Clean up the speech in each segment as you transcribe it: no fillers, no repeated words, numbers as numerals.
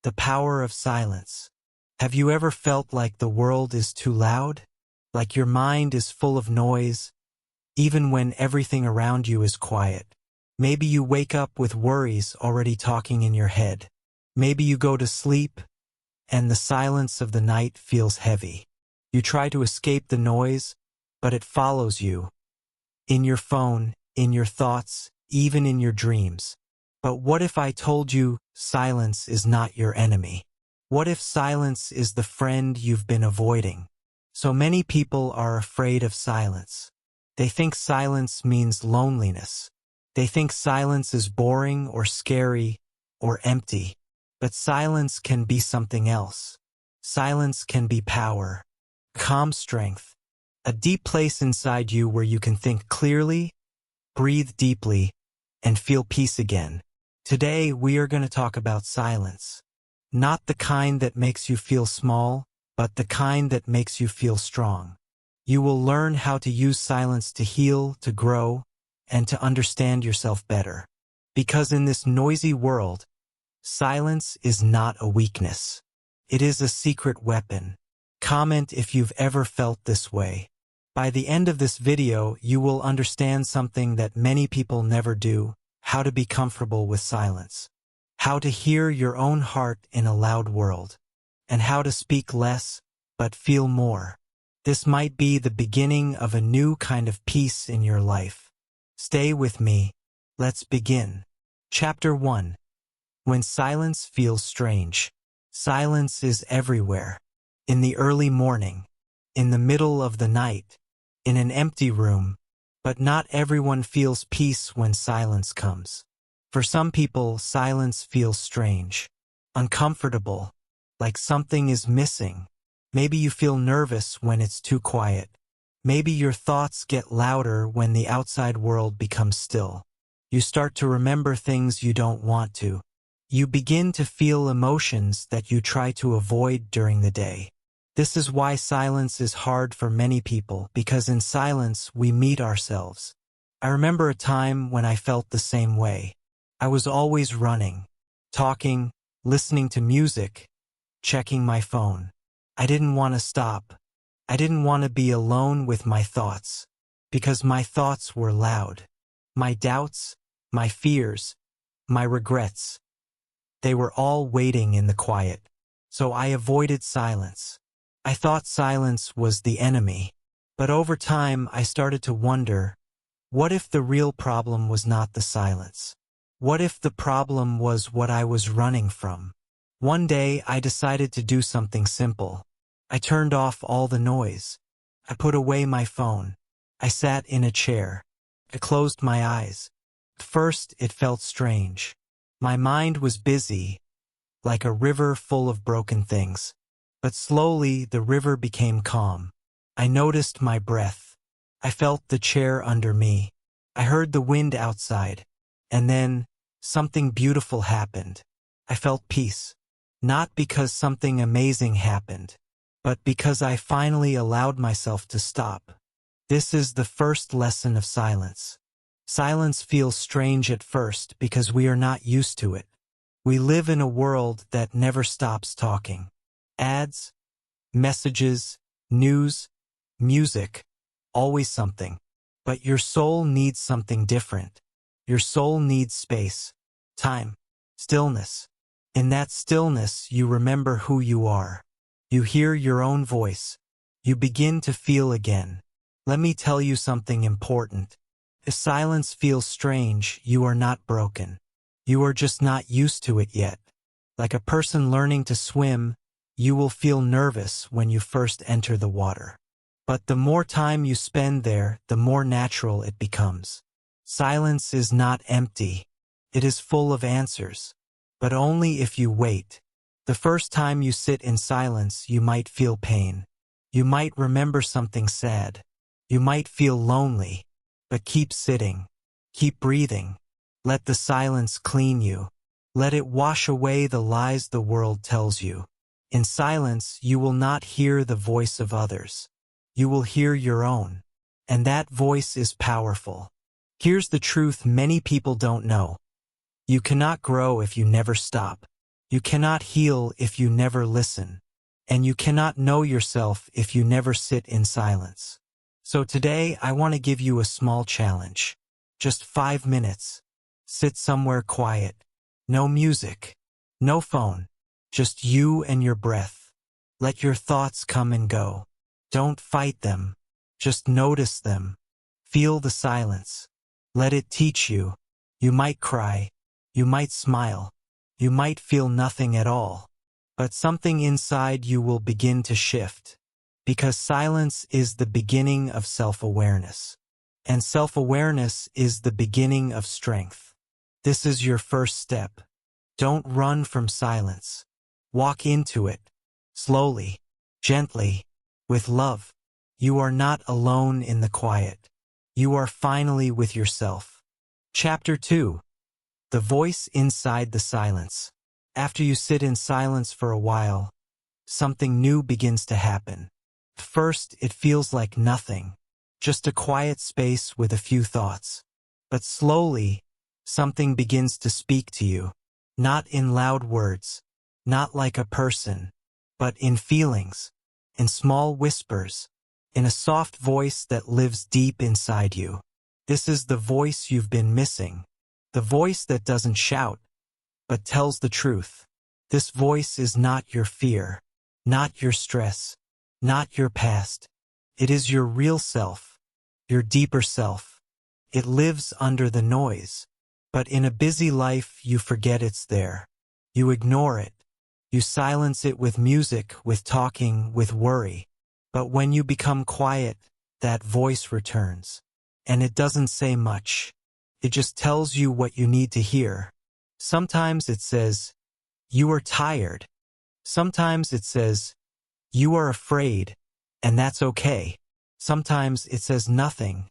The power of silence. Have you ever felt like the world is too loud? Like your mind is full of noise, even when everything around you is quiet? Maybe you wake up with worries already talking in your head. Maybe you go to sleep, and the silence of the night feels heavy. You try to escape the noise, but it follows you. In your phone, in your thoughts, even in your dreams. But what if I told you silence is not your enemy? What if silence is the friend you've been avoiding? So many people are afraid of silence. They think silence means loneliness. They think silence is boring or scary or empty. But silence can be something else. Silence can be power, calm strength, a deep place inside you where you can think clearly, breathe deeply, and feel peace again. Today, we are going to talk about silence. Not the kind that makes you feel small, but the kind that makes you feel strong. You will learn how to use silence to heal, to grow, and to understand yourself better. Because in this noisy world, silence is not a weakness. It is a secret weapon. Comment if you've ever felt this way. By the end of this video, you will understand something that many people never do: how to be comfortable with silence, how to hear your own heart in a loud world, and how to speak less, but feel more. This might be the beginning of a new kind of peace in your life. Stay with me. Let's begin. Chapter 1. When silence feels strange. Silence is everywhere. In the early morning, in the middle of the night, in an empty room. But not everyone feels peace when silence comes. For some people, silence feels strange, uncomfortable, like something is missing. Maybe you feel nervous when it's too quiet. Maybe your thoughts get louder when the outside world becomes still. You start to remember things you don't want to. You begin to feel emotions that you try to avoid during the day. This is why silence is hard for many people, because in silence we meet ourselves. I remember a time when I felt the same way. I was always running, talking, listening to music, checking my phone. I didn't want to stop. I didn't want to be alone with my thoughts, because my thoughts were loud. My doubts, my fears, my regrets. They were all waiting in the quiet. So I avoided silence. I thought silence was the enemy. But over time, I started to wonder, what if the real problem was not the silence? What if the problem was what I was running from? One day, I decided to do something simple. I turned off all the noise. I put away my phone. I sat in a chair. I closed my eyes. At first, it felt strange. My mind was busy, like a river full of broken things. But slowly, the river became calm. I noticed my breath. I felt the chair under me. I heard the wind outside. And then, something beautiful happened. I felt peace. Not because something amazing happened, but because I finally allowed myself to stop. This is the first lesson of silence. Silence feels strange at first because we are not used to it. We live in a world that never stops talking. Ads, messages, news, music, always something. But your soul needs something different. Your soul needs space, time, stillness. In that stillness, you remember who you are. You hear your own voice. You begin to feel again. Let me tell you something important. If silence feels strange, you are not broken. You are just not used to it yet. Like a person learning to swim, you will feel nervous when you first enter the water. But the more time you spend there, the more natural it becomes. Silence is not empty. It is full of answers. But only if you wait. The first time you sit in silence, you might feel pain. You might remember something sad. You might feel lonely. But keep sitting. Keep breathing. Let the silence clean you. Let it wash away the lies the world tells you. In silence, you will not hear the voice of others. You will hear your own. And that voice is powerful. Here's the truth many people don't know. You cannot grow if you never stop. You cannot heal if you never listen. And you cannot know yourself if you never sit in silence. So today, I want to give you a small challenge. Just 5 minutes. Sit somewhere quiet. No music. No phone. Just you and your breath. Let your thoughts come and go. Don't fight them. Just notice them. Feel the silence. Let it teach you. You might cry. You might smile. You might feel nothing at all. But something inside you will begin to shift. Because silence is the beginning of self-awareness. And self-awareness is the beginning of strength. This is your first step. Don't run from silence. Walk into it. Slowly. Gently. With love. You are not alone in the quiet. You are finally with yourself. Chapter 2. The voice inside the silence. After you sit in silence for a while, something new begins to happen. First, it feels like nothing. Just a quiet space with a few thoughts. But slowly, something begins to speak to you. Not in loud words. Not like a person. But in feelings. In small whispers. In a soft voice that lives deep inside you. This is the voice you've been missing. The voice that doesn't shout, but tells the truth. This voice is not your fear, not your stress, not your past. It is your real self, your deeper self. It lives under the noise, but in a busy life you forget it's there. You ignore it. You silence it with music, with talking, with worry. But when you become quiet, that voice returns. And it doesn't say much. It just tells you what you need to hear. Sometimes it says, you are tired. Sometimes it says, you are afraid, and that's okay. Sometimes it says nothing,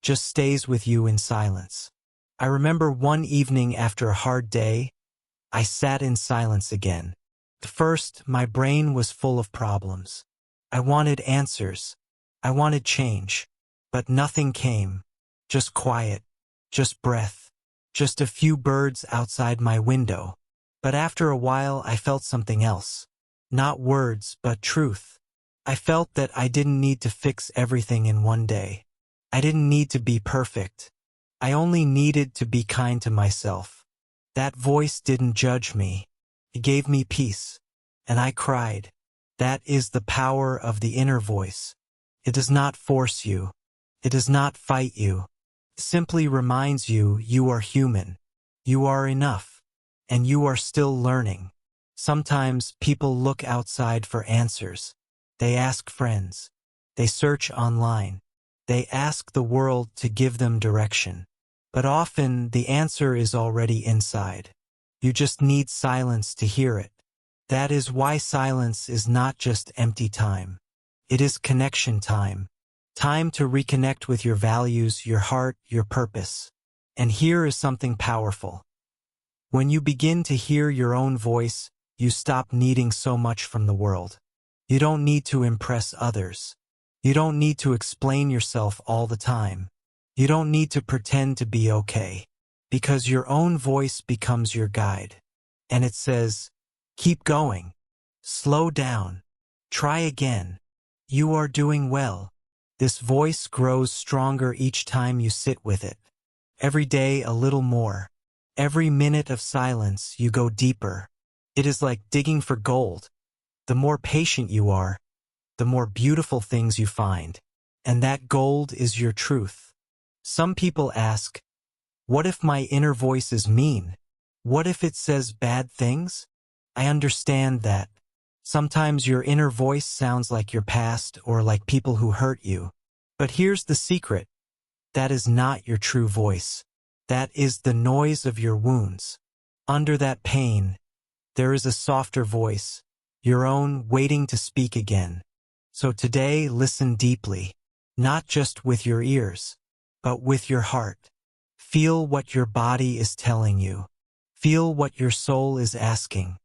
just stays with you in silence. I remember one evening after a hard day, I sat in silence again. At first, my brain was full of problems. I wanted answers. I wanted change. But nothing came. Just quiet. Just breath. Just a few birds outside my window. But after a while I felt something else. Not words, but truth. I felt that I didn't need to fix everything in one day. I didn't need to be perfect. I only needed to be kind to myself. That voice didn't judge me. It gave me peace. And I cried. That is the power of the inner voice. It does not force you. It does not fight you. Simply reminds you you are human, you are enough, and you are still learning. Sometimes people look outside for answers. They ask friends. They search online. They ask the world to give them direction. But often the answer is already inside. You just need silence to hear it. That is why silence is not just empty time. It is connection time. Time to reconnect with your values, your heart, your purpose. And here is something powerful. When you begin to hear your own voice, you stop needing so much from the world. You don't need to impress others. You don't need to explain yourself all the time. You don't need to pretend to be okay. Because your own voice becomes your guide. And it says, keep going. Slow down. Try again. You are doing well. This voice grows stronger each time you sit with it. Every day a little more. Every minute of silence you go deeper. It is like digging for gold. The more patient you are, the more beautiful things you find. And that gold is your truth. Some people ask, what if my inner voice is mean? What if it says bad things? I understand that. Sometimes your inner voice sounds like your past or like people who hurt you. But here's the secret. That is not your true voice. That is the noise of your wounds. Under that pain, there is a softer voice, your own, waiting to speak again. So today, listen deeply, not just with your ears, but with your heart. Feel what your body is telling you. Feel what your soul is asking.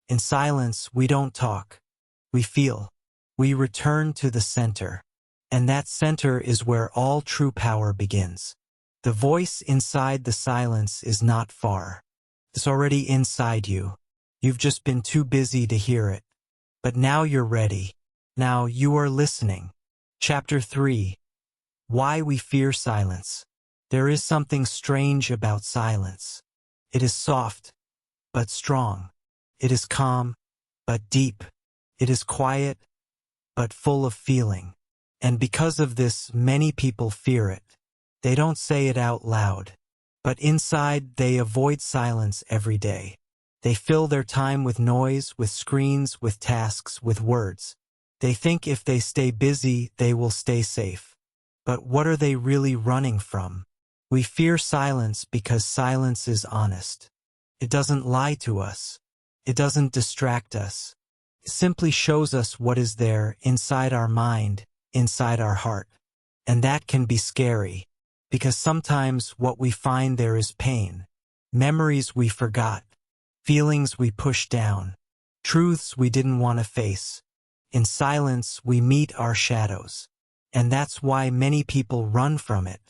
In silence, we don't talk. We feel. We return to the center. And that center is where all true power begins. The voice inside the silence is not far. It's already inside you. You've just been too busy to hear it. But now you're ready. Now you are listening. Chapter 3. Why we fear silence. There is something strange about silence. It is soft, but strong. It is calm, but deep. It is quiet, but full of feeling. And because of this, many people fear it. They don't say it out loud, but inside they avoid silence every day. They fill their time with noise, with screens, with tasks, with words. They think if they stay busy, they will stay safe. But what are they really running from? We fear silence because silence is honest. It doesn't lie to us. It doesn't distract us. It simply shows us what is there inside our mind, inside our heart. And that can be scary, because sometimes what we find there is pain, memories we forgot, feelings we pushed down, truths we didn't want to face. In silence, we meet our shadows. And that's why many people run from it.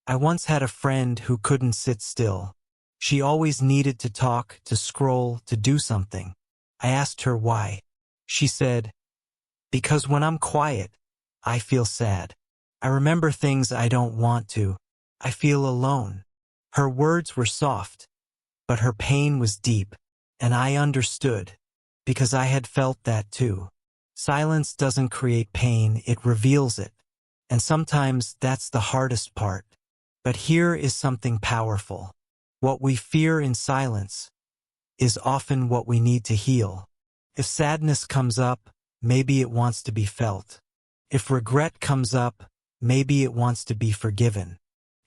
I once had a friend who couldn't sit still. She always needed to talk, to scroll, to do something. I asked her why. She said, "Because when I'm quiet, I feel sad. I remember things I don't want to. I feel alone." Her words were soft, but her pain was deep, and I understood, because I had felt that too. Silence doesn't create pain, it reveals it. And sometimes that's the hardest part. But here is something powerful. What we fear in silence is often what we need to heal. If sadness comes up, maybe it wants to be felt. If regret comes up, maybe it wants to be forgiven.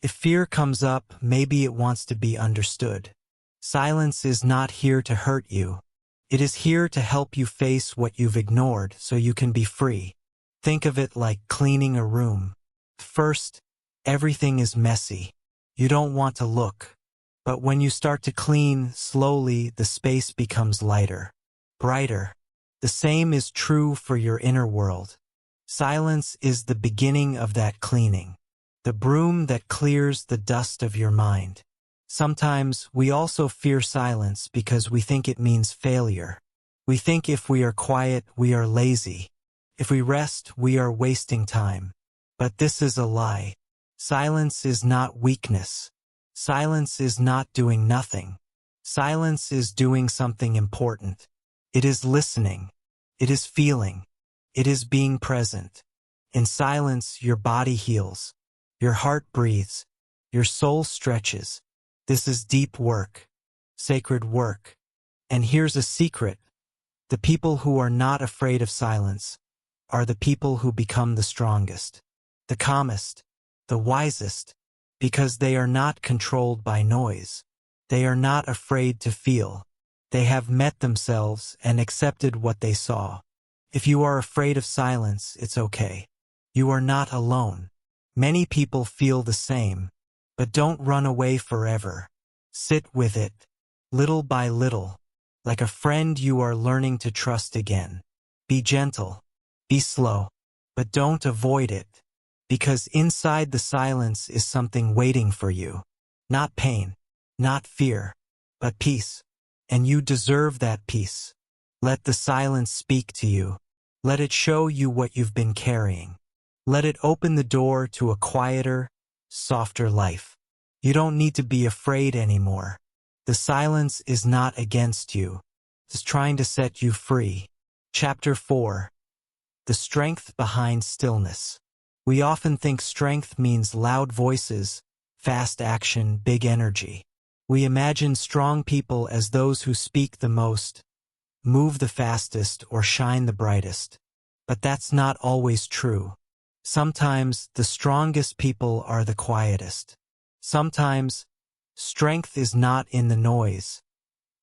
If fear comes up, maybe it wants to be understood. Silence is not here to hurt you. It is here to help you face what you've ignored so you can be free. Think of it like cleaning a room. First, everything is messy. You don't want to look. But when you start to clean, slowly the space becomes lighter, brighter. The same is true for your inner world. Silence is the beginning of that cleaning, the broom that clears the dust of your mind. Sometimes we also fear silence because we think it means failure. We think if we are quiet, we are lazy. If we rest, we are wasting time. But this is a lie. Silence is not weakness. Silence is not doing nothing. Silence is doing something important. It is listening. It is feeling. It is being present. In silence, your body heals. Your heart breathes. Your soul stretches. This is deep work, sacred work. And here's a secret. The people who are not afraid of silence are the people who become the strongest, the calmest, the wisest, because they are not controlled by noise. They are not afraid to feel. They have met themselves and accepted what they saw. If you are afraid of silence, it's okay. You are not alone. Many people feel the same, but don't run away forever. Sit with it, little by little, like a friend you are learning to trust again. Be gentle, be slow, but don't avoid it, because inside the silence is something waiting for you. Not pain, not fear, but peace. And you deserve that peace. Let the silence speak to you. Let it show you what you've been carrying. Let it open the door to a quieter, softer life. You don't need to be afraid anymore. The silence is not against you. It's trying to set you free. Chapter 4. The strength behind stillness. We often think strength means loud voices, fast action, big energy. We imagine strong people as those who speak the most, move the fastest, or shine the brightest. But that's not always true. Sometimes the strongest people are the quietest. Sometimes strength is not in the noise.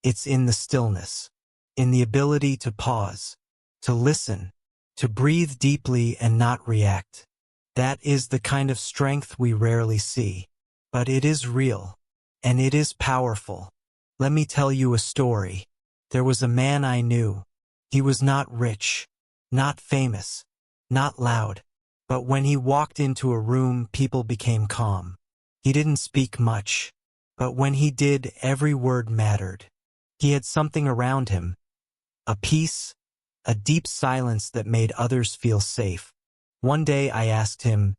It's in the stillness, in the ability to pause, to listen, to breathe deeply and not react. That is the kind of strength we rarely see. But it is real. And it is powerful. Let me tell you a story. There was a man I knew. He was not rich, not famous, not loud. But when he walked into a room, people became calm. He didn't speak much, but when he did, every word mattered. He had something around him, a peace, a deep silence that made others feel safe. One day I asked him,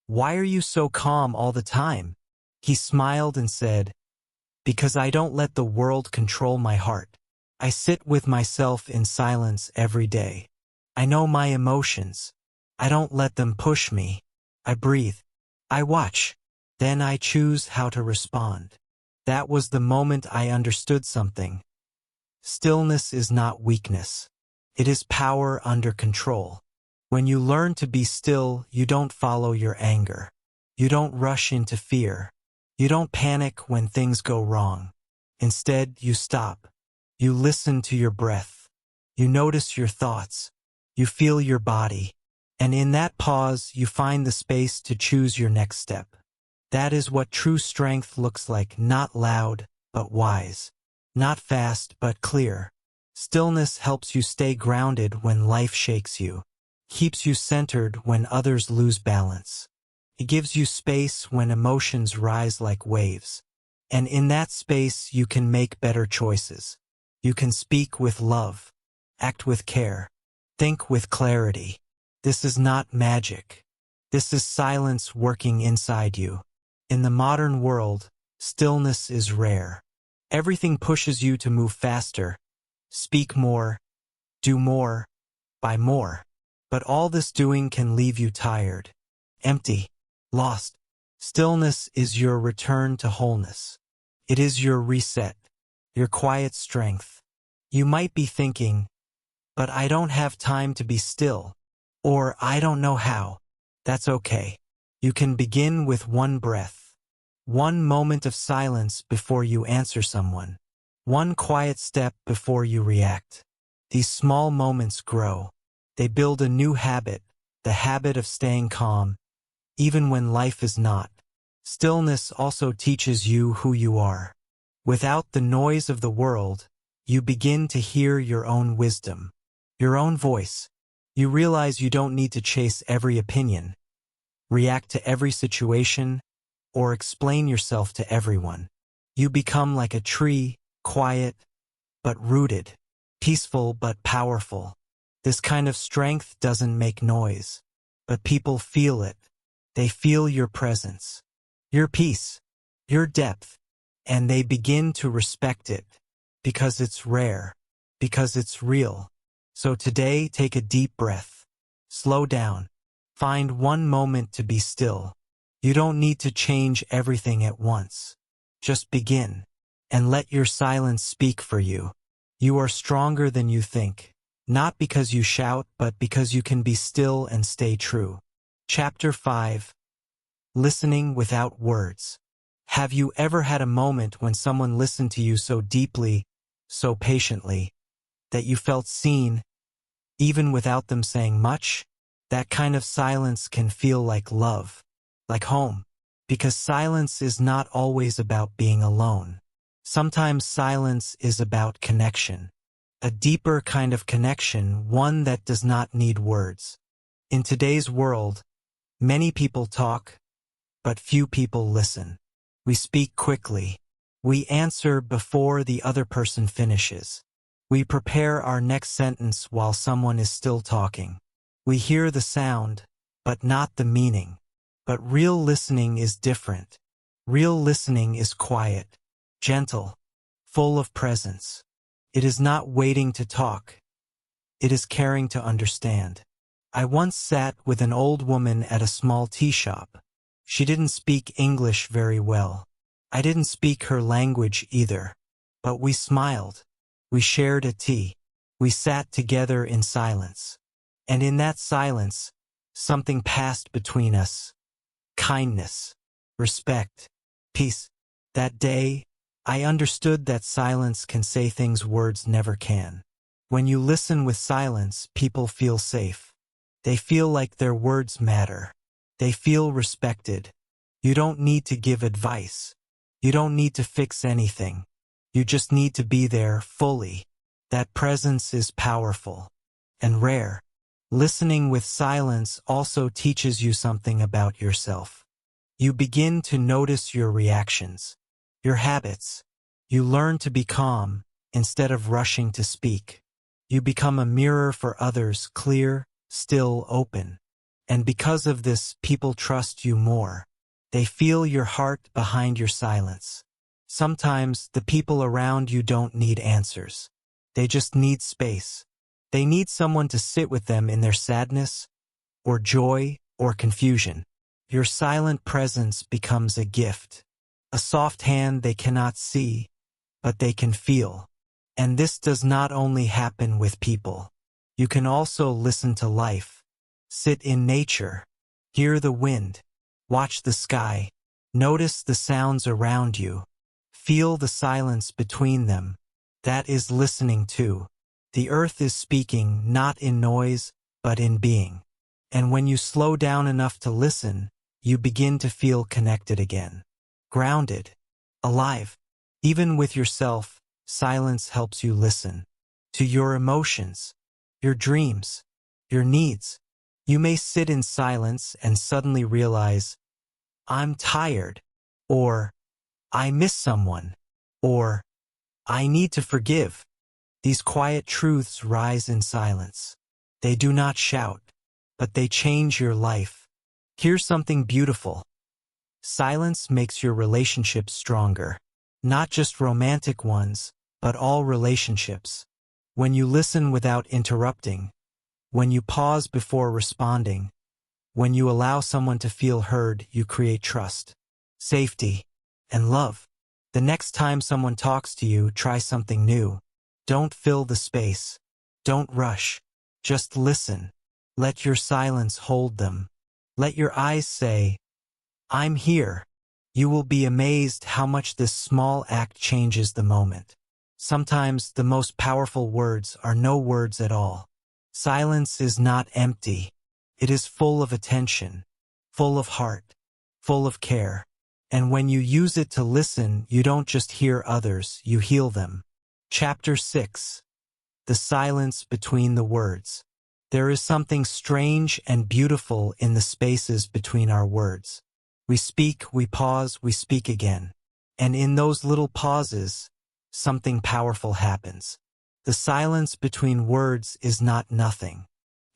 "Why are you so calm all the time?" He smiled and said, "Because I don't let the world control my heart. I sit with myself in silence every day. I know my emotions. I don't let them push me. I breathe. I watch. Then I choose how to respond." That was the moment I understood something. Stillness is not weakness. It is power under control. When you learn to be still, you don't follow your anger. You don't rush into fear. You don't panic when things go wrong. Instead, you stop. You listen to your breath. You notice your thoughts. You feel your body. And in that pause, you find the space to choose your next step. That is what true strength looks like, not loud, but wise. Not fast, but clear. Stillness helps you stay grounded when life shakes you. Keeps you centered when others lose balance. It gives you space when emotions rise like waves. And in that space, you can make better choices. You can speak with love, act with care, think with clarity. This is not magic. This is silence working inside you. In the modern world, stillness is rare. Everything pushes you to move faster, speak more, do more, buy more. But all this doing can leave you tired, empty, lost. Stillness is your return to wholeness. It is your reset, your quiet strength. You might be thinking, "But I don't have time to be still," or "I don't know how." That's okay. You can begin with one breath, one moment of silence before you answer someone, one quiet step before you react. These small moments grow. They build a new habit, the habit of staying calm, even when life is not. Stillness also teaches you who you are. Without the noise of the world, you begin to hear your own wisdom, your own voice. You realize you don't need to chase every opinion, react to every situation, or explain yourself to everyone. You become like a tree, quiet, but rooted, peaceful but powerful. This kind of strength doesn't make noise, but people feel it. They feel your presence, your peace, your depth, and they begin to respect it because it's rare, because it's real. So today, take a deep breath. Slow down. Find one moment to be still. You don't need to change everything at once. Just begin, and let your silence speak for you. You are stronger than you think. Not because you shout, but because you can be still and stay true. Chapter 5. Listening without words. Have you ever had a moment when someone listened to you so deeply, so patiently, that you felt seen, even without them saying much? That kind of silence can feel like love, like home, because silence is not always about being alone. Sometimes silence is about connection. A deeper kind of connection, one that does not need words. In today's world, many people talk, but few people listen. We speak quickly. We answer before the other person finishes. We prepare our next sentence while someone is still talking. We hear the sound, but not the meaning. But real listening is different. Real listening is quiet, gentle, full of presence. It is not waiting to talk. It is caring to understand. I once sat with an old woman at a small tea shop. She didn't speak English very well. I didn't speak her language either. But we smiled. We shared a tea. We sat together in silence. And in that silence, something passed between us. Kindness, respect, peace. That day, I understood that silence can say things words never can. When you listen with silence, people feel safe. They feel like their words matter. They feel respected. You don't need to give advice. You don't need to fix anything. You just need to be there fully. That presence is powerful and rare. Listening with silence also teaches you something about yourself. You begin to notice your reactions, your habits. You learn to be calm, instead of rushing to speak. You become a mirror for others, clear, still, open. And because of this, people trust you more. They feel your heart behind your silence. Sometimes the people around you don't need answers. They just need space. They need someone to sit with them in their sadness, or joy, or confusion. Your silent presence becomes a gift. A soft hand they cannot see, but they can feel. And this does not only happen with people. You can also listen to life. Sit in nature. Hear the wind. Watch the sky. Notice the sounds around you. Feel the silence between them. That is listening too. The earth is speaking not in noise, but in being. And when you slow down enough to listen, you begin to feel connected again. Grounded. Alive. Even with yourself, silence helps you listen. To your emotions, your dreams, your needs. You may sit in silence and suddenly realize, I'm tired, or I miss someone, or I need to forgive. These quiet truths rise in silence. They do not shout, but they change your life. Here's something beautiful. Silence makes your relationships stronger. Not just romantic ones, but all relationships. When you listen without interrupting, when you pause before responding, when you allow someone to feel heard, you create trust, safety, and love. The next time someone talks to you, try something new. Don't fill the space. Don't rush. Just listen. Let your silence hold them. Let your eyes say, I'm here. You will be amazed how much this small act changes the moment. Sometimes the most powerful words are no words at all. Silence is not empty. It is full of attention, full of heart, full of care. And when you use it to listen, you don't just hear others, you heal them. Chapter 6. The silence between the words. There is something strange and beautiful in the spaces between our words. We speak, we pause, we speak again. And in those little pauses, something powerful happens. The silence between words is not nothing.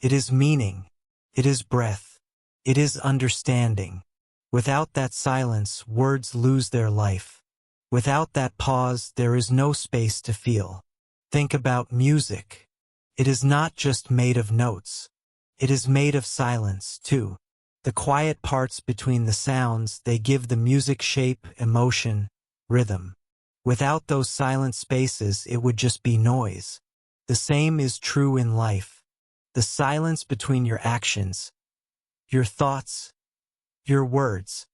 It is meaning. It is breath. It is understanding. Without that silence, words lose their life. Without that pause, there is no space to feel. Think about music. It is not just made of notes. It is made of silence, too. The quiet parts between the sounds, they give the music shape, emotion, rhythm. Without those silent spaces, it would just be noise. The same is true in life. The silence between your actions, your thoughts, your words.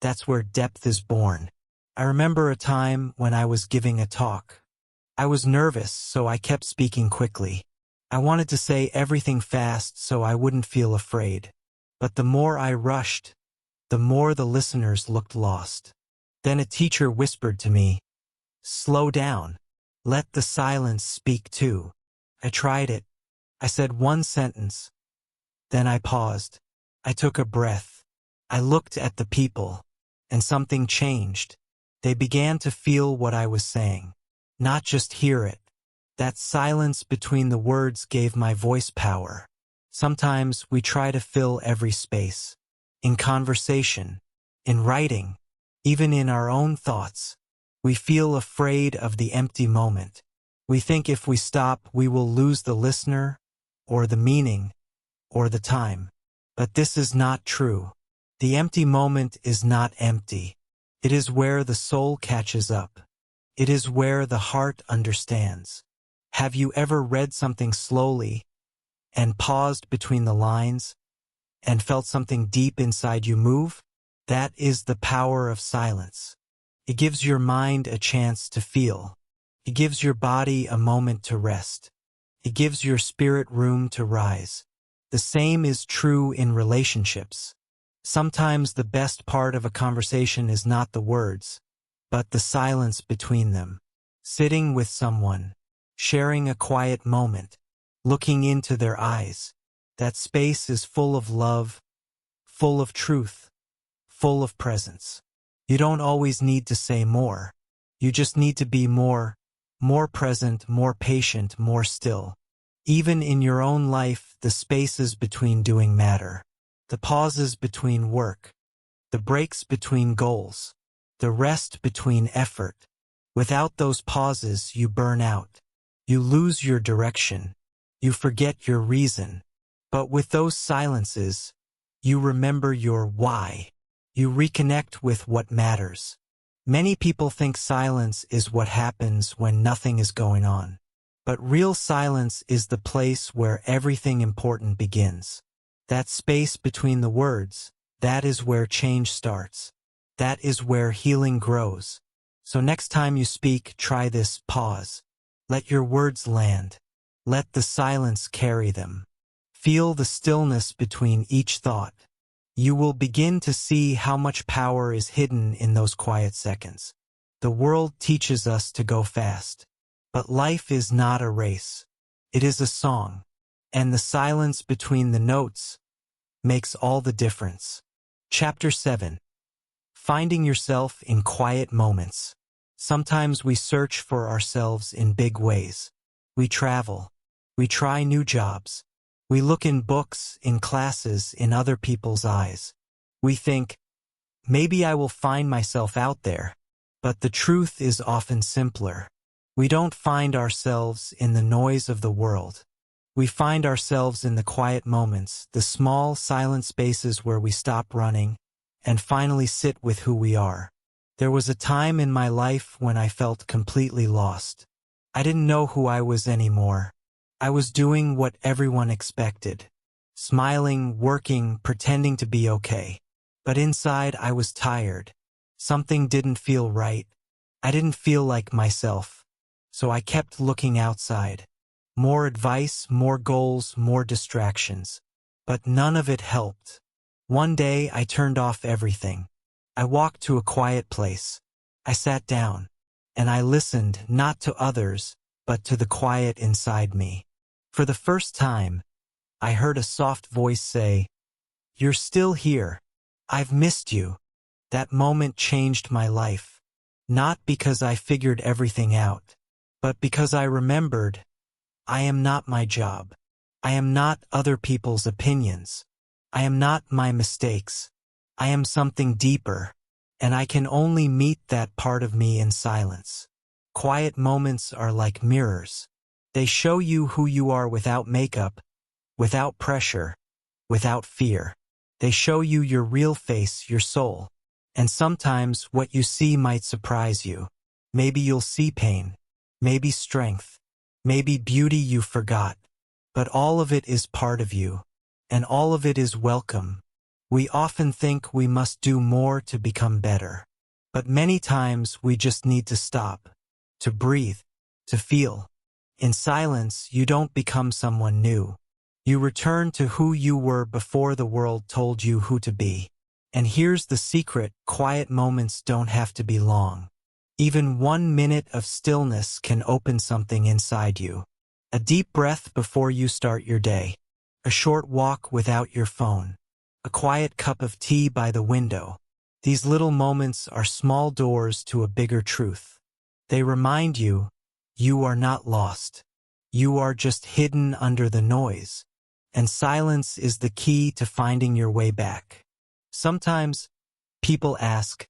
That's where depth is born. I remember a time when I was giving a talk. I was nervous, so I kept speaking quickly. I wanted to say everything fast so I wouldn't feel afraid. But the more I rushed, the more the listeners looked lost. Then a teacher whispered to me, slow down. Let the silence speak too. I tried it. I said one sentence. Then I paused. I took a breath. I looked at the people, and something changed. They began to feel what I was saying, not just hear it. That silence between the words gave my voice power. Sometimes we try to fill every space. In conversation, in writing, even in our own thoughts. We feel afraid of the empty moment. We think if we stop, we will lose the listener, or the meaning, or the time. But this is not true. The empty moment is not empty. It is where the soul catches up. It is where the heart understands. Have you ever read something slowly and paused between the lines and felt something deep inside you move? That is the power of silence. It gives your mind a chance to feel. It gives your body a moment to rest. It gives your spirit room to rise. The same is true in relationships. Sometimes the best part of a conversation is not the words, but the silence between them. Sitting with someone, sharing a quiet moment, looking into their eyes. That space is full of love, full of truth, full of presence. You don't always need to say more. You just need to be more more present, more patient, more still. Even in your own life, the spaces between doing matter. The pauses between work. The breaks between goals. The rest between effort. Without those pauses, you burn out. You lose your direction. You forget your reason. But with those silences, you remember your why. You reconnect with what matters. Many people think silence is what happens when nothing is going on. But real silence is the place where everything important begins. That space between the words, that is where change starts. That is where healing grows. So next time you speak, try this pause. Let your words land. Let the silence carry them. Feel the stillness between each thought. You will begin to see how much power is hidden in those quiet seconds. The world teaches us to go fast. But life is not a race. It is a song. And the silence between the notes makes all the difference. Chapter 7. Finding yourself in quiet moments. Sometimes we search for ourselves in big ways. We travel. We try new jobs. We look in books, in classes, in other people's eyes. We think, maybe I will find myself out there. But the truth is often simpler. We don't find ourselves in the noise of the world. We find ourselves in the quiet moments, the small, silent spaces where we stop running and finally sit with who we are. There was a time in my life when I felt completely lost. I didn't know who I was anymore. I was doing what everyone expected. Smiling, working, pretending to be okay. But inside I was tired. Something didn't feel right. I didn't feel like myself. So I kept looking outside. More advice, more goals, more distractions. But none of it helped. One day I turned off everything. I walked to a quiet place. I sat down. And I listened not to others, but to the quiet inside me. For the first time, I heard a soft voice say, "You're still here. I've missed you." That moment changed my life. Not because I figured everything out, but because I remembered, I am not my job. I am not other people's opinions. I am not my mistakes. I am something deeper, and I can only meet that part of me in silence. Quiet moments are like mirrors. They show you who you are without makeup, without pressure, without fear. They show you your real face, your soul. And sometimes what you see might surprise you. Maybe you'll see pain, maybe strength, maybe beauty you forgot. But all of it is part of you, and all of it is welcome. We often think we must do more to become better. But many times we just need to stop, to breathe, to feel. In silence, you don't become someone new. You return to who you were before the world told you who to be. And here's the secret: quiet moments don't have to be long. Even 1 minute of stillness can open something inside you. A deep breath before you start your day. A short walk without your phone. A quiet cup of tea by the window. These little moments are small doors to a bigger truth. They remind you, you are not lost. You are just hidden under the noise. And silence is the key to finding your way back. Sometimes, people ask,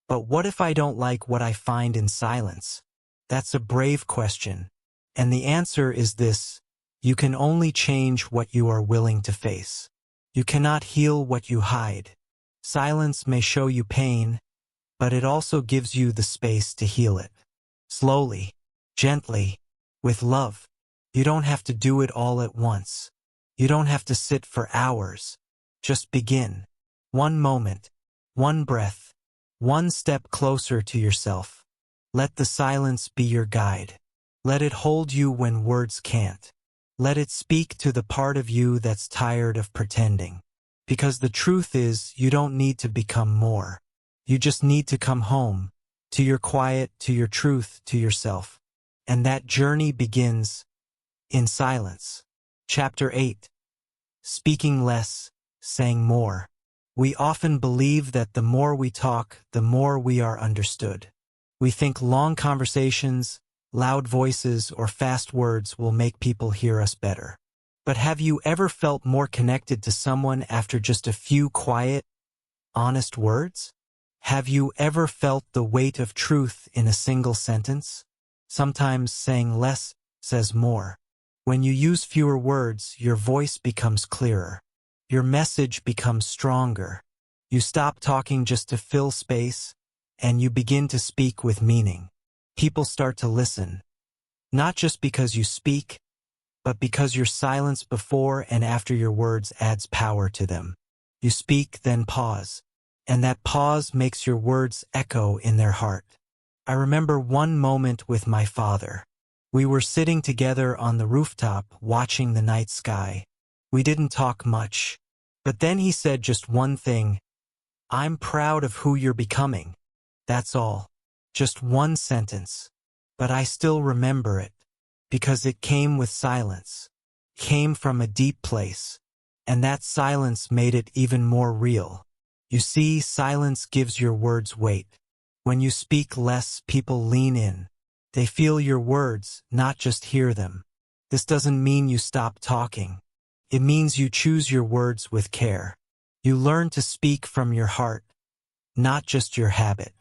but what if I don't like what I find in silence? That's a brave question. And the answer is this: you can only change what you are willing to face. You cannot heal what you hide. Silence may show you pain, but it also gives you the space to heal it. Slowly, gently, with love. You don't have to do it all at once. You don't have to sit for hours. Just begin. 1 moment, 1 breath, 1 step closer to yourself. Let the silence be your guide. Let it hold you when words can't. Let it speak to the part of you that's tired of pretending. Because the truth is, you don't need to become more. You just need to come home, to your quiet, to your truth, to yourself. And that journey begins in silence. Chapter 8. Speaking less, saying more. We often believe that the more we talk, the more we are understood. We think long conversations, loud voices, or fast words will make people hear us better. But have you ever felt more connected to someone after just a few quiet, honest words? Have you ever felt the weight of truth in a single sentence? Sometimes saying less says more. When you use fewer words, your voice becomes clearer. Your message becomes stronger. You stop talking just to fill space, and you begin to speak with meaning. People start to listen, not just because you speak, but because your silence before and after your words adds power to them. You speak, then pause, and that pause makes your words echo in their heart. I remember one moment with my father. We were sitting together on the rooftop watching the night sky. We didn't talk much, but then he said just one thing: "I'm proud of who you're becoming." That's all. Just one sentence. But I still remember it, because it came with silence. Came from a deep place. And that silence made it even more real. You see, silence gives your words weight. When you speak less, people lean in. They feel your words, not just hear them. This doesn't mean you stop talking. It means you choose your words with care. You learn to speak from your heart, not just your habit.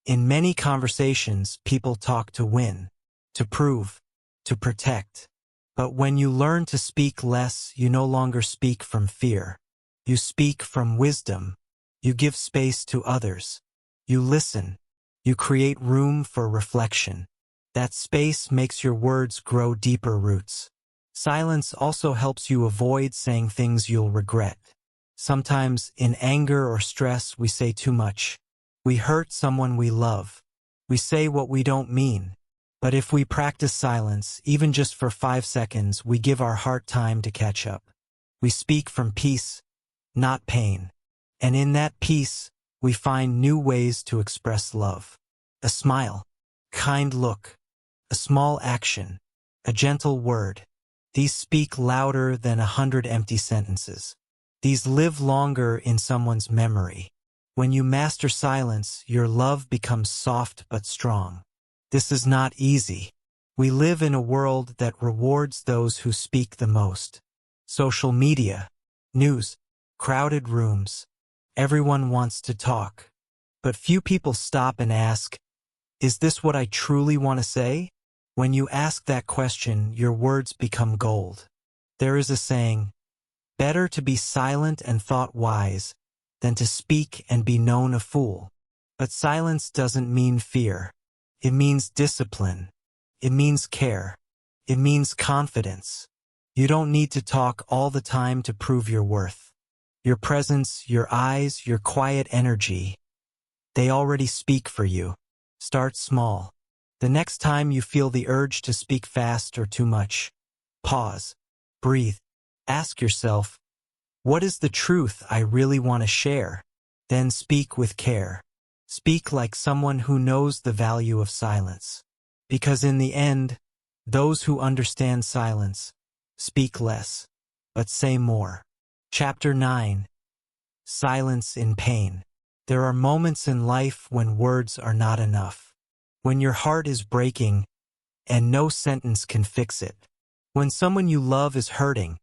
In many conversations, people talk to win, to prove, to protect. But when you learn to speak less, you no longer speak from fear. You speak from wisdom. You give space to others. You listen. You create room for reflection. That space makes your words grow deeper roots. Silence also helps you avoid saying things you'll regret. Sometimes, in anger or stress, we say too much. We hurt someone we love. We say what we don't mean. But if we practice silence, even just for 5 seconds, we give our heart time to catch up. We speak from peace, not pain. And in that peace, we find new ways to express love. A smile, kind look, a small action, a gentle word. These speak louder than 100 empty sentences. These live longer in someone's memory. When you master silence, your love becomes soft but strong. This is not easy. We live in a world that rewards those who speak the most. Social media, news, crowded rooms. Everyone wants to talk. But few people stop and ask, "Is this what I truly want to say?" When you ask that question, your words become gold. There is a saying, "Better to be silent and thought wise than to speak and be known a fool." But silence doesn't mean fear. It means discipline. It means care. It means confidence. You don't need to talk all the time to prove your worth. Your presence, your eyes, your quiet energy, they already speak for you. Start small. The next time you feel the urge to speak fast or too much, pause, breathe, ask yourself, what is the truth I really want to share? Then speak with care. Speak like someone who knows the value of silence. Because in the end, those who understand silence speak less, but say more. Chapter 9. Silence in Pain. There are moments in life when words are not enough. When your heart is breaking and no sentence can fix it. When someone you love is hurting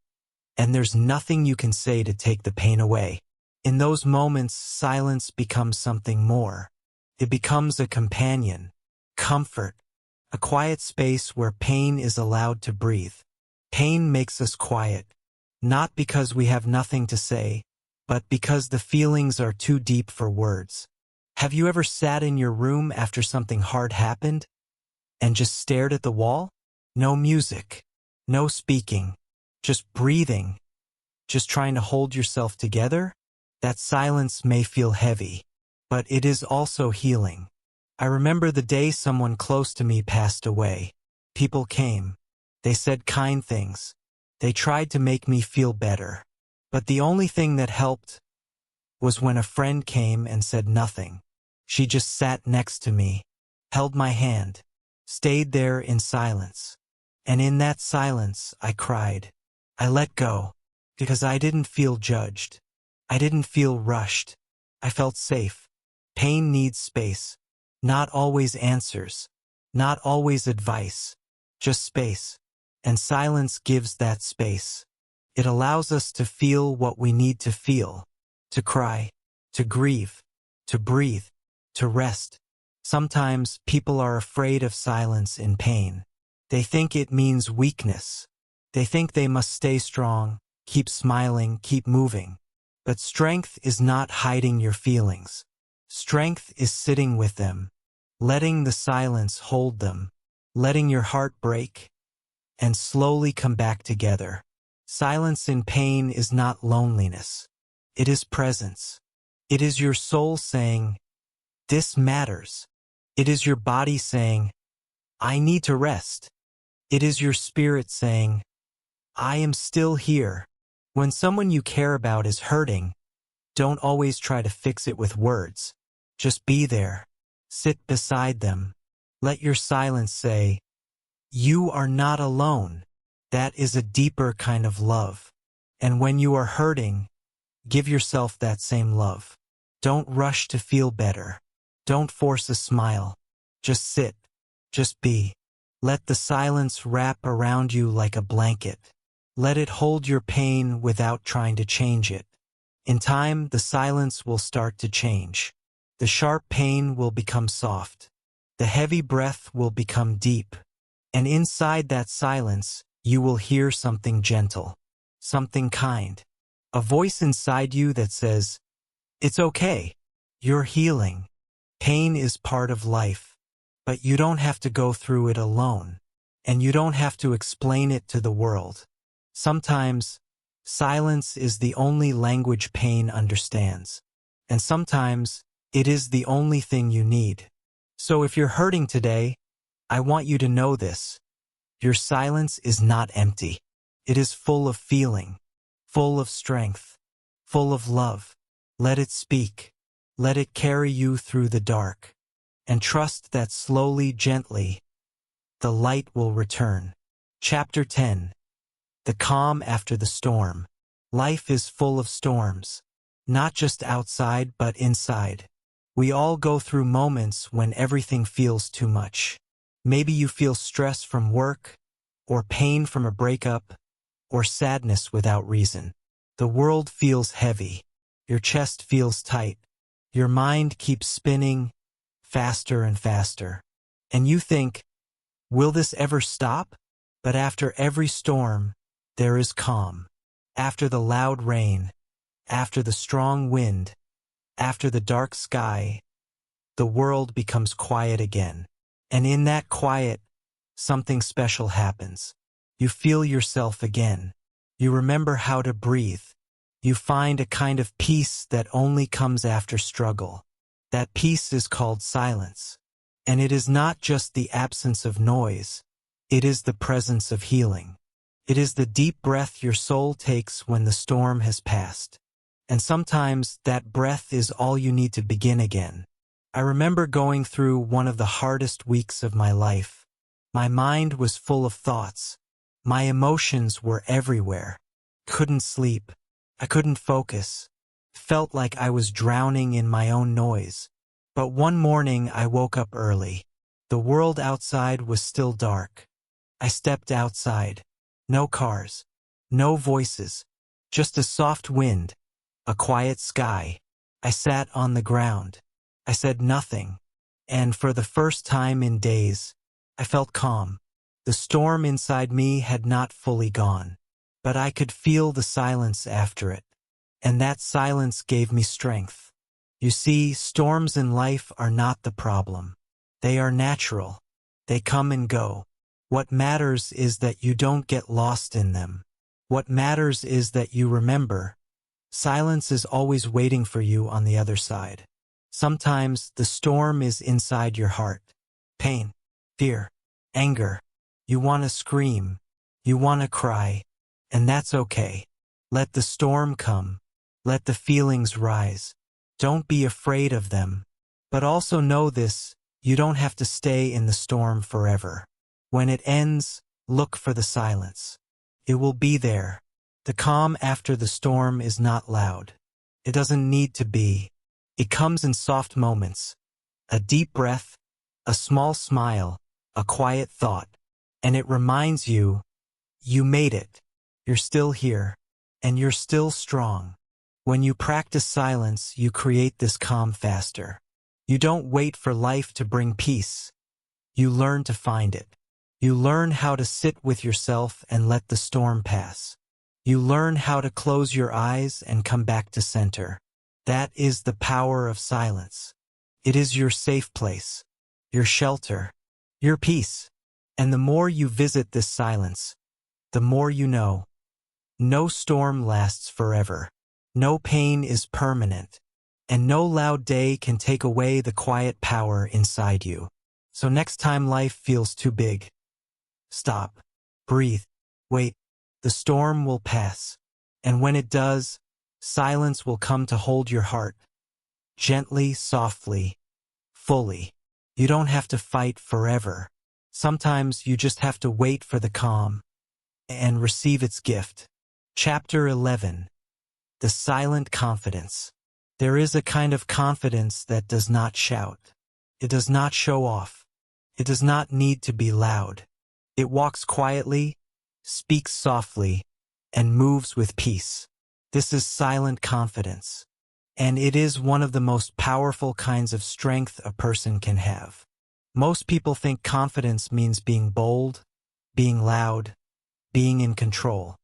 and there's nothing you can say to take the pain away. In those moments, silence becomes something more. It becomes a companion, comfort, a quiet space where pain is allowed to breathe. Pain makes us quiet, not because we have nothing to say, but because the feelings are too deep for words. Have you ever sat in your room after something hard happened and just stared at the wall? No music, no speaking, just breathing, just trying to hold yourself together? That silence may feel heavy, but it is also healing. I remember the day someone close to me passed away. People came. They said kind things. They tried to make me feel better. But the only thing that helped was when a friend came and said nothing. She just sat next to me, held my hand, stayed there in silence. And in that silence, I cried. I let go, because I didn't feel judged. I didn't feel rushed. I felt safe. Pain needs space, not always answers. Not always advice, just space. And silence gives that space. It allows us to feel what we need to feel, to cry, to grieve, to breathe, to rest. Sometimes people are afraid of silence in pain. They think it means weakness. They think they must stay strong, keep smiling, keep moving. But strength is not hiding your feelings. Strength is sitting with them, letting the silence hold them, letting your heart break, and slowly come back together. Silence in pain is not loneliness. It is presence. It is your soul saying, "This matters." It is your body saying, "I need to rest." It is your spirit saying, "I am still here." When someone you care about is hurting, don't always try to fix it with words. Just be there. Sit beside them. Let your silence say, "You are not alone." That is a deeper kind of love. And when you are hurting, give yourself that same love. Don't rush to feel better. Don't force a smile. Just sit. Just be. Let the silence wrap around you like a blanket. Let it hold your pain without trying to change it. In time, the silence will start to change. The sharp pain will become soft. The heavy breath will become deep. And inside that silence, you will hear something gentle, something kind. A voice inside you that says, "It's okay. You're healing." Pain is part of life, but you don't have to go through it alone. And you don't have to explain it to the world. Sometimes, silence is the only language pain understands. And sometimes, it is the only thing you need. So if you're hurting today, I want you to know this. Your silence is not empty. It is full of feeling, full of strength, full of love. Let it speak. Let it carry you through the dark. And trust that slowly, gently, the light will return. Chapter 10. The calm after the storm. Life is full of storms, not just outside but inside. We all go through moments when everything feels too much. Maybe you feel stress from work, or pain from a breakup, or sadness without reason. The world feels heavy. Your chest feels tight. Your mind keeps spinning faster and faster. And you think, will this ever stop? But after every storm, there is calm. After the loud rain, after the strong wind, after the dark sky, the world becomes quiet again. And in that quiet, something special happens. You feel yourself again. You remember how to breathe. You find a kind of peace that only comes after struggle. That peace is called silence. And it is not just the absence of noise. It is the presence of healing. It is the deep breath your soul takes when the storm has passed. And sometimes that breath is all you need to begin again. I remember going through one of the hardest weeks of my life. My mind was full of thoughts. My emotions were everywhere. Couldn't sleep. I couldn't focus. Felt like I was drowning in my own noise. But one morning I woke up early. The world outside was still dark. I stepped outside. No cars. No voices. Just a soft wind. A quiet sky. I sat on the ground. I said nothing. And for the first time in days, I felt calm. The storm inside me had not fully gone. But I could feel the silence after it. And that silence gave me strength. You see, storms in life are not the problem. They are natural. They come and go. What matters is that you don't get lost in them. What matters is that you remember. Silence is always waiting for you on the other side. Sometimes the storm is inside your heart. Pain, fear, anger. You want to scream. You want to cry. And that's okay. Let the storm come. Let the feelings rise. Don't be afraid of them. But also know this, you don't have to stay in the storm forever. When it ends, look for the silence. It will be there. The calm after the storm is not loud. It doesn't need to be. It comes in soft moments. A deep breath, a small smile, a quiet thought, and it reminds you, you made it. You're still here, and you're still strong. When you practice silence, you create this calm faster. You don't wait for life to bring peace. You learn to find it. You learn how to sit with yourself and let the storm pass. You learn how to close your eyes and come back to center. That is the power of silence. It is your safe place, your shelter, your peace. And the more you visit this silence, the more you know. No storm lasts forever. No pain is permanent. And no loud day can take away the quiet power inside you. So next time life feels too big, stop, breathe, wait. The storm will pass. And when it does, silence will come to hold your heart. Gently, softly, fully. You don't have to fight forever. Sometimes you just have to wait for the calm and receive its gift. Chapter 11. The Silent Confidence. There is a kind of confidence that does not shout. It does not show off. It does not need to be loud. It walks quietly, speaks softly, and moves with peace. This is silent confidence. And it is one of the most powerful kinds of strength a person can have. Most people think confidence means being bold, being loud, being in control.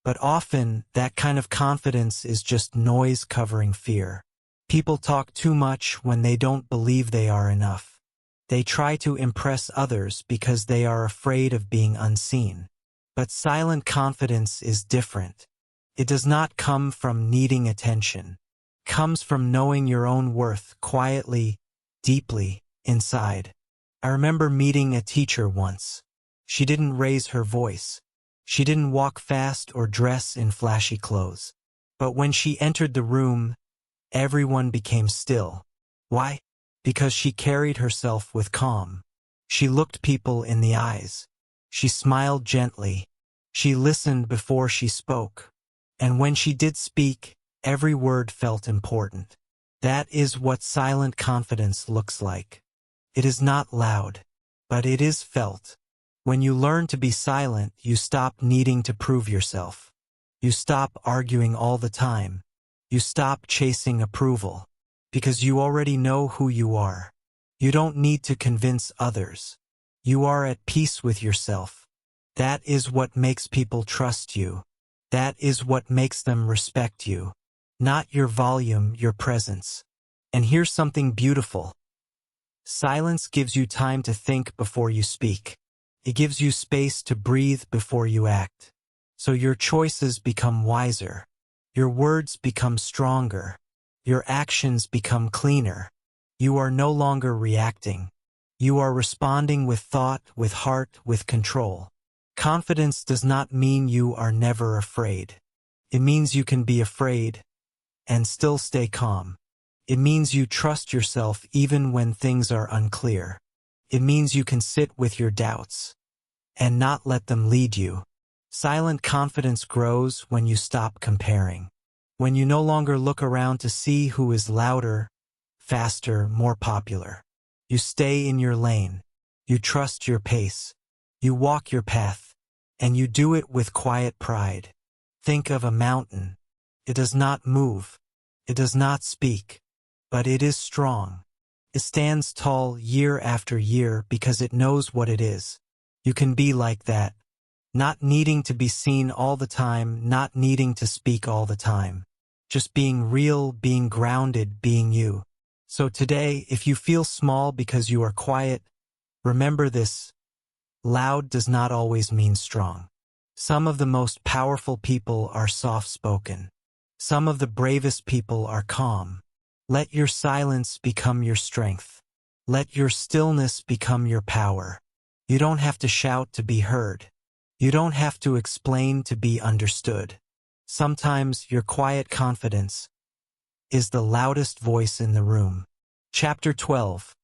But often, that kind of confidence is just noise covering fear. People talk too much when they don't believe they are enough. They try to impress others because they are afraid of being unseen. But silent confidence is different. It does not come from needing attention. It comes from knowing your own worth quietly, deeply, inside. I remember meeting a teacher once. She didn't raise her voice. She didn't walk fast or dress in flashy clothes. But when she entered the room, everyone became still. Why? Because she carried herself with calm. She looked people in the eyes. She smiled gently. She listened before she spoke. And when she did speak, every word felt important. That is what silent confidence looks like. It is not loud, but it is felt. When you learn to be silent, you stop needing to prove yourself. You stop arguing all the time. You stop chasing approval. Because you already know who you are. You don't need to convince others. You are at peace with yourself. That is what makes people trust you. That is what makes them respect you. Not your volume, your presence. And here's something beautiful. Silence gives you time to think before you speak. It gives you space to breathe before you act. So your choices become wiser. Your words become stronger. Your actions become cleaner. You are no longer reacting. You are responding with thought, with heart, with control. Confidence does not mean you are never afraid. It means you can be afraid and still stay calm. It means you trust yourself even when things are unclear. It means you can sit with your doubts and not let them lead you. Silent confidence grows when you stop comparing. When you no longer look around to see who is louder, faster, more popular. You stay in your lane. You trust your pace. You walk your path. And you do it with quiet pride. Think of a mountain. It does not move. It does not speak. But it is strong. It stands tall year after year because it knows what it is. You can be like that. Not needing to be seen all the time, not needing to speak all the time. Just being real, being grounded, being you. So today, if you feel small because you are quiet, remember this. Loud does not always mean strong. Some of the most powerful people are soft-spoken. Some of the bravest people are calm. Let your silence become your strength. Let your stillness become your power. You don't have to shout to be heard. You don't have to explain to be understood. Sometimes your quiet confidence is the loudest voice in the room. Chapter 12.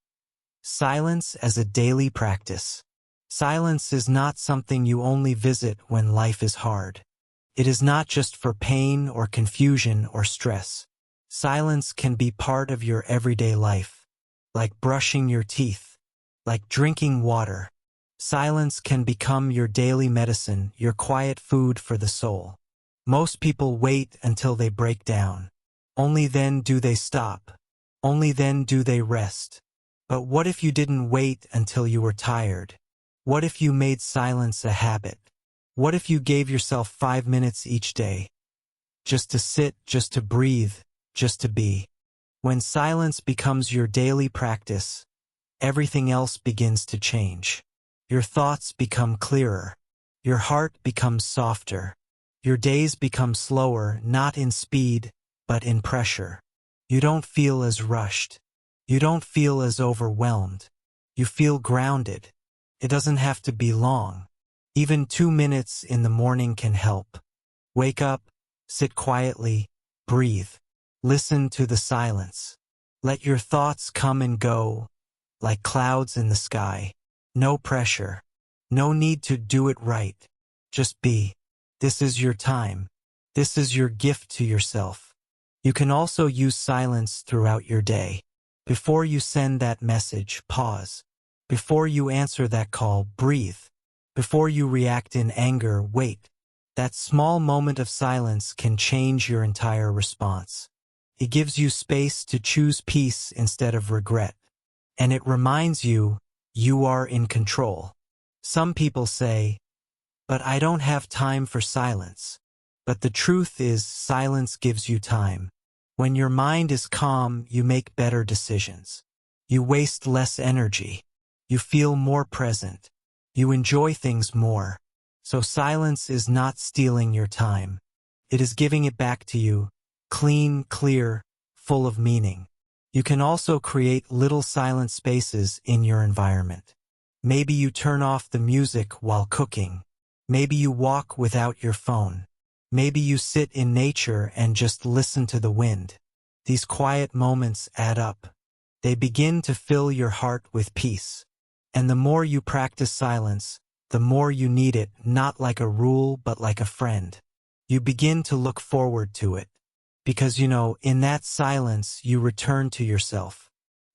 Silence as a daily practice. Silence is not something you only visit when life is hard. It is not just for pain or confusion or stress. Silence can be part of your everyday life, like brushing your teeth, like drinking water, Silence can become your daily medicine, your quiet food for the soul. Most people wait until they break down. Only then do they stop. Only then do they rest. But what if you didn't wait until you were tired? What if you made silence a habit? What if you gave yourself 5 minutes each day? Just to sit, just to breathe, just to be. When silence becomes your daily practice, everything else begins to change. Your thoughts become clearer. Your heart becomes softer. Your days become slower, not in speed, but in pressure. You don't feel as rushed. You don't feel as overwhelmed. You feel grounded. It doesn't have to be long. Even 2 minutes in the morning can help. Wake up, sit quietly, breathe. Listen to the silence. Let your thoughts come and go, like clouds in the sky. No pressure. No need to do it right. Just be. This is your time. This is your gift to yourself. You can also use silence throughout your day. Before you send that message, pause. Before you answer that call, breathe. Before you react in anger, wait. That small moment of silence can change your entire response. It gives you space to choose peace instead of regret. And it reminds you, you are in control. Some people say, "But I don't have time for silence." But the truth is, silence gives you time. When your mind is calm, you make better decisions. You waste less energy. You feel more present. You enjoy things more. So silence is not stealing your time. It is giving it back to you, clean, clear, full of meaning. You can also create little silent spaces in your environment. Maybe you turn off the music while cooking. Maybe you walk without your phone. Maybe you sit in nature and just listen to the wind. These quiet moments add up. They begin to fill your heart with peace. And the more you practice silence, the more you need it, not like a rule but like a friend. You begin to look forward to it. Because in that silence you return to yourself.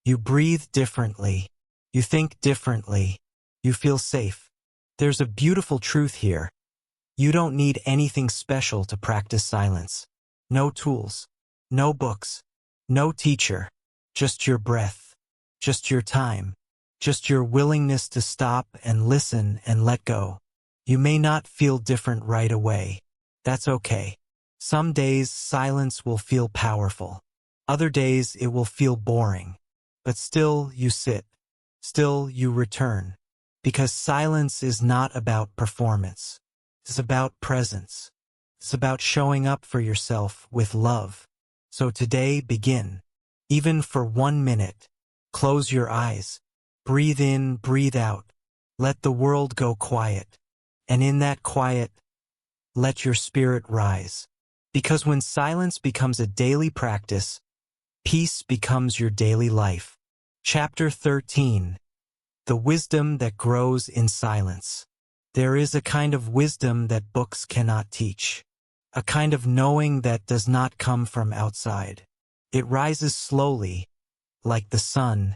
You breathe differently. You think differently. You feel safe. There's a beautiful truth here. You don't need anything special to practice silence. No tools. No books. No teacher. Just your breath. Just your time. Just your willingness to stop and listen and let go. You may not feel different right away. That's okay. Some days silence will feel powerful. Other days it will feel boring. But still you sit. Still you return. Because silence is not about performance. It's about presence. It's about showing up for yourself with love. So today, begin. Even for 1 minute. Close your eyes. Breathe in, breathe out. Let the world go quiet. And in that quiet, let your spirit rise. Because when silence becomes a daily practice, peace becomes your daily life. Chapter 13. The wisdom that grows in silence. There is a kind of wisdom that books cannot teach. A kind of knowing that does not come from outside. It rises slowly, like the sun,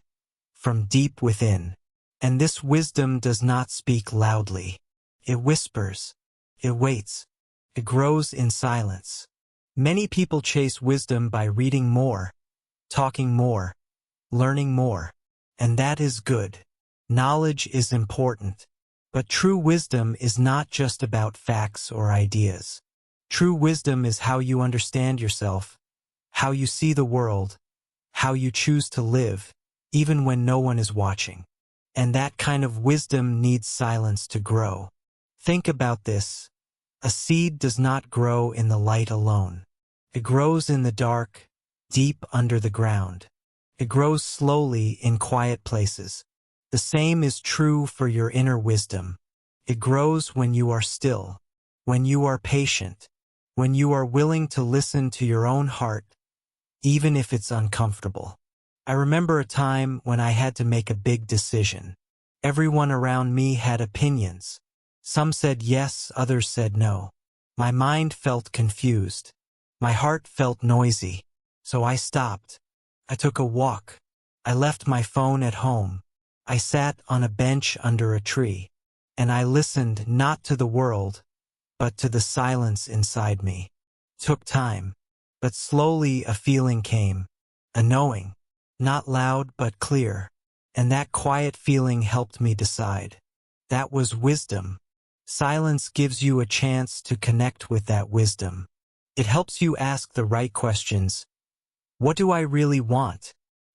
from deep within. And this wisdom does not speak loudly. It whispers. It waits. It grows in silence. Many people chase wisdom by reading more, talking more, learning more. And that is good. Knowledge is important. But true wisdom is not just about facts or ideas. True wisdom is how you understand yourself, how you see the world, how you choose to live, even when no one is watching. And that kind of wisdom needs silence to grow. Think about this. A seed does not grow in the light alone. It grows in the dark, deep under the ground. It grows slowly in quiet places. The same is true for your inner wisdom. It grows when you are still, when you are patient, when you are willing to listen to your own heart, even if it's uncomfortable. I remember a time when I had to make a big decision. Everyone around me had opinions. Some said yes, others said no. My mind felt confused. My heart felt noisy. So I stopped. I took a walk. I left my phone at home. I sat on a bench under a tree. and I listened not to the world, but to the silence inside me. Took time, but slowly a feeling came, a knowing, not loud but clear, and that quiet feeling helped me decide. That was wisdom. Silence gives you a chance to connect with that wisdom. It helps you ask the right questions. What do I really want?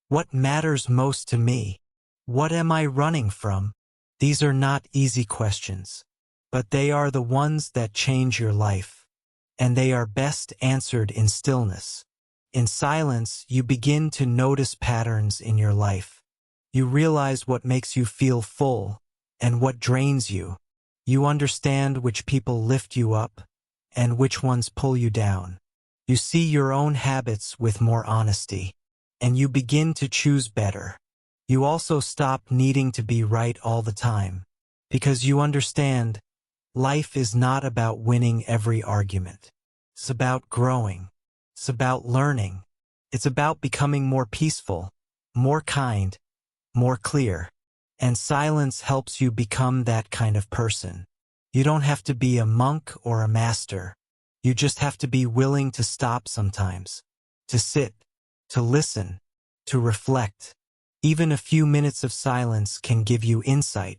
What matters most to me? What am I running from? These are not easy questions, but they are the ones that change your life, and they are best answered in stillness. In silence, you begin to notice patterns in your life. You realize what makes you feel full and what drains you. You understand which people lift you up and which ones pull you down. You see your own habits with more honesty, and you begin to choose better. You also stop needing to be right all the time, because you understand life is not about winning every argument. It's about growing. It's about learning. It's about becoming more peaceful, more kind, more clear. And silence helps you become that kind of person. You don't have to be a monk or a master. You just have to be willing to stop sometimes, to sit, to listen, to reflect. Even a few minutes of silence can give you insight,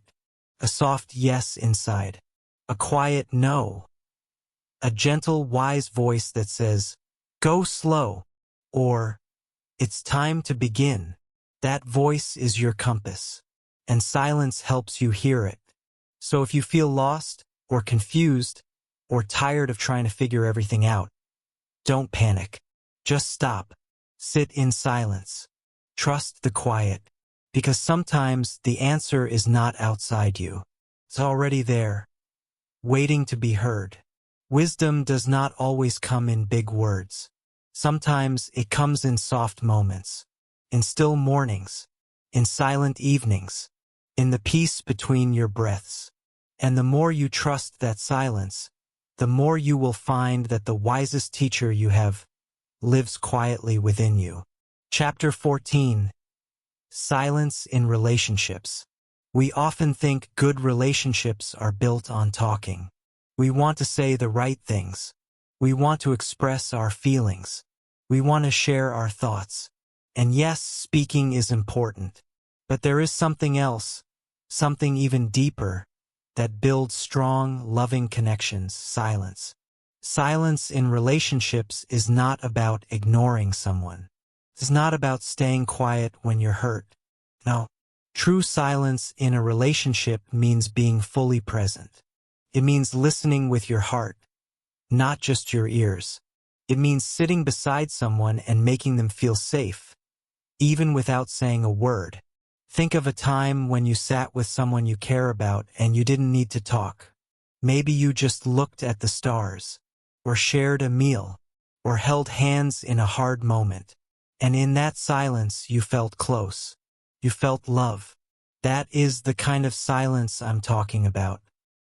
a soft yes inside, a quiet no, a gentle, wise voice that says, go slow, or it's time to begin. That voice is your compass, and silence helps you hear it. So if you feel lost or confused or tired of trying to figure everything out, don't panic. Just stop. Sit in silence. Trust the quiet, because sometimes the answer is not outside you. It's already there, waiting to be heard. Wisdom does not always come in big words. Sometimes it comes in soft moments, in still mornings, in silent evenings, in the peace between your breaths. And the more you trust that silence, the more you will find that the wisest teacher you have lives quietly within you. Chapter 14. Silence in relationships. We often think good relationships are built on talking. We want to say the right things. We want to express our feelings. We want to share our thoughts. And yes, speaking is important. But there is something else, something even deeper, that builds strong, loving connections: silence. Silence in relationships is not about ignoring someone. It's not about staying quiet when you're hurt. No. True silence in a relationship means being fully present. It means listening with your heart, not just your ears. It means sitting beside someone and making them feel safe, even without saying a word. Think of a time when you sat with someone you care about and you didn't need to talk. Maybe you just looked at the stars, or shared a meal, or held hands in a hard moment. And in that silence you felt close. You felt love. That is the kind of silence I'm talking about.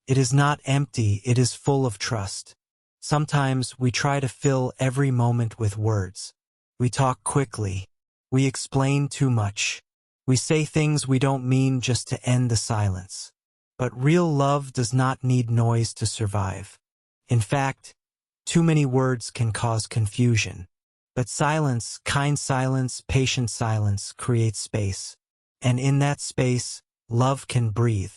It is not empty, it is full of trust. Sometimes we try to fill every moment with words. We talk quickly. We explain too much. We say things we don't mean just to end the silence. But real love does not need noise to survive. In fact, too many words can cause confusion. But silence, kind silence, patient silence, creates space. And in that space, love can breathe.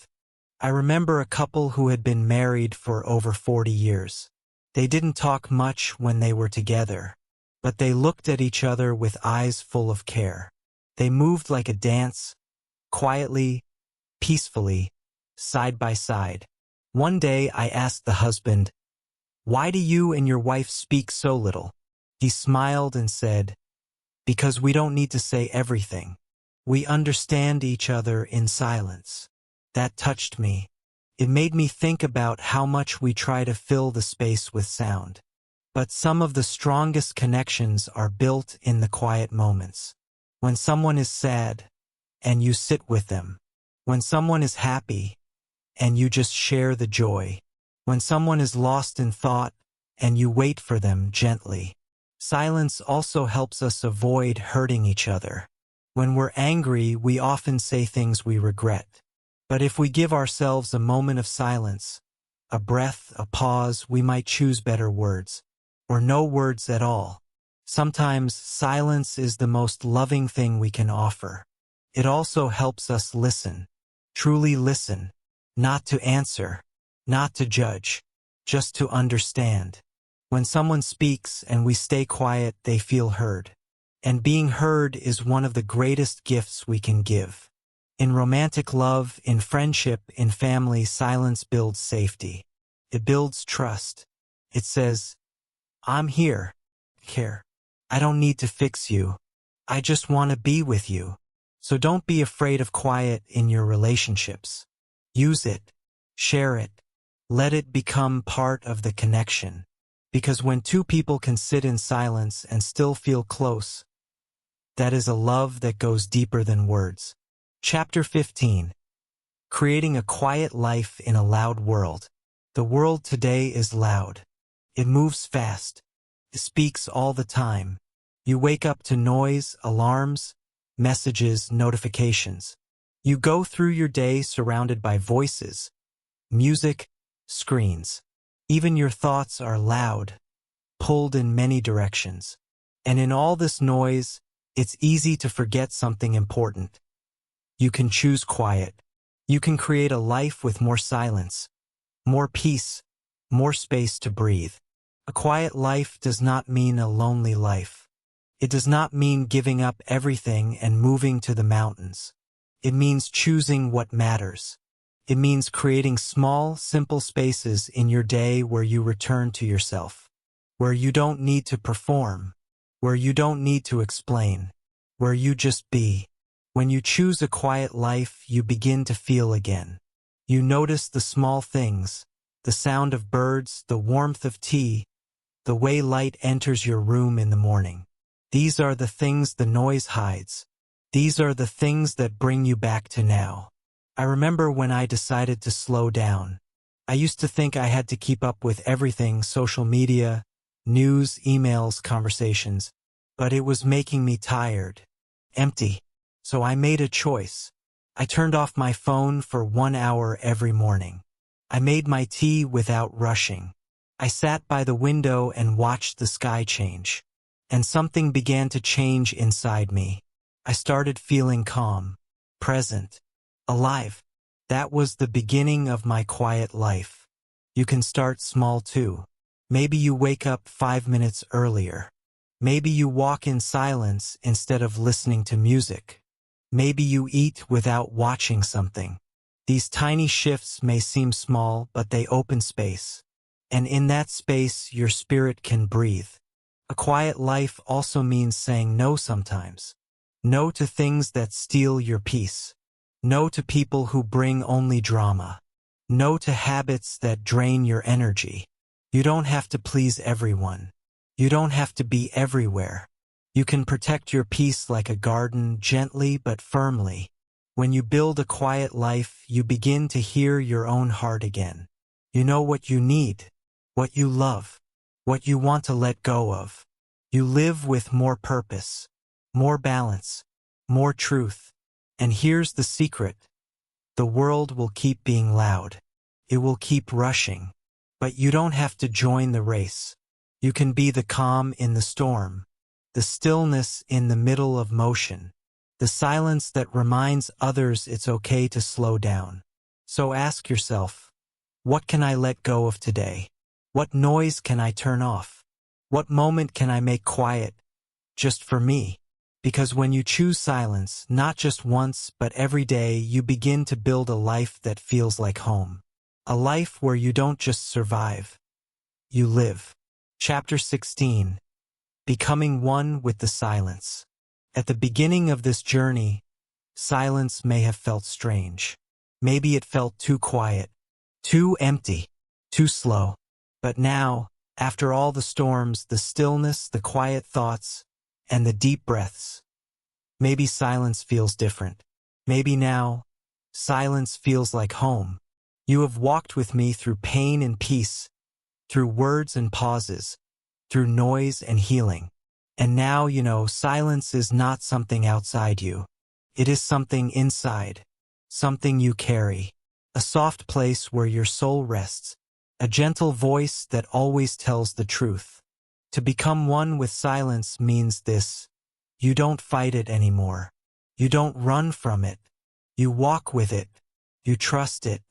I remember a couple who had been married for over 40 years. They didn't talk much when they were together, but they looked at each other with eyes full of care. They moved like a dance, quietly, peacefully, side by side. One day I asked the husband, "Why do you and your wife speak so little?" He smiled and said, "Because we don't need to say everything. We understand each other in silence." That touched me. It made me think about how much we try to fill the space with sound. But some of the strongest connections are built in the quiet moments. When someone is sad, and you sit with them. When someone is happy, and you just share the joy. When someone is lost in thought, and you wait for them gently. Silence also helps us avoid hurting each other. When we're angry, we often say things we regret. But if we give ourselves a moment of silence, a breath, a pause, we might choose better words, or no words at all. Sometimes silence is the most loving thing we can offer. It also helps us listen, truly listen, not to answer, not to judge, just to understand. When someone speaks and we stay quiet, they feel heard. And being heard is one of the greatest gifts we can give. In romantic love, in friendship, in family, silence builds safety. It builds trust. It says, I'm here, care. I don't need to fix you. I just want to be with you. So don't be afraid of quiet in your relationships. Use it. Share it. Let it become part of the connection. Because when two people can sit in silence and still feel close, that is a love that goes deeper than words. Chapter 15. Creating a quiet life in a loud world. The world today is loud. It moves fast. It speaks all the time. You wake up to noise, alarms, messages, notifications. You go through your day surrounded by voices, music, screens. Even your thoughts are loud, pulled in many directions. And in all this noise, it's easy to forget something important. You can choose quiet. You can create a life with more silence, more peace, more space to breathe. A quiet life does not mean a lonely life. It does not mean giving up everything and moving to the mountains. It means choosing what matters. It means creating small, simple spaces in your day where you return to yourself, where you don't need to perform, where you don't need to explain, where you just be. When you choose a quiet life, you begin to feel again. You notice the small things, the sound of birds, the warmth of tea, the way light enters your room in the morning. These are the things the noise hides. These are the things that bring you back to now. I remember when I decided to slow down. I used to think I had to keep up with everything, social media, news, emails, conversations, but it was making me tired, empty. So I made a choice. I turned off my phone for 1 hour every morning. I made my tea without rushing. I sat by the window and watched the sky change. And something began to change inside me. I started feeling calm, present, alive. That was the beginning of my quiet life. You can start small too. Maybe you wake up 5 minutes earlier. Maybe you walk in silence instead of listening to music. Maybe you eat without watching something. These tiny shifts may seem small, but they open space. And in that space, your spirit can breathe. A quiet life also means saying no sometimes. No to things that steal your peace. No to people who bring only drama. No to habits that drain your energy. You don't have to please everyone. You don't have to be everywhere. You can protect your peace like a garden, gently but firmly. When you build a quiet life, you begin to hear your own heart again. You know what you need, what you love, what you want to let go of. You live with more purpose, more balance, more truth. And here's the secret. The world will keep being loud. It will keep rushing. But you don't have to join the race. You can be the calm in the storm, the stillness in the middle of motion, the silence that reminds others it's okay to slow down. So ask yourself, what can I let go of today? What noise can I turn off? What moment can I make quiet, just for me? Because when you choose silence, not just once but every day, you begin to build a life that feels like home. A life where you don't just survive, you live. Chapter 16. Becoming one with the silence. At the beginning of this journey, silence may have felt strange. Maybe it felt too quiet, too empty, too slow. But now, after all the storms, the stillness, the quiet thoughts, and the deep breaths, maybe silence feels different. Maybe now, silence feels like home. You have walked with me through pain and peace, through words and pauses, through noise and healing. And now you know silence is not something outside you. It is something inside. something you carry, a soft place where your soul rests, a gentle voice that always tells the truth. To become one with silence means this: you don't fight it anymore. You don't run from it. You walk with it. You trust it.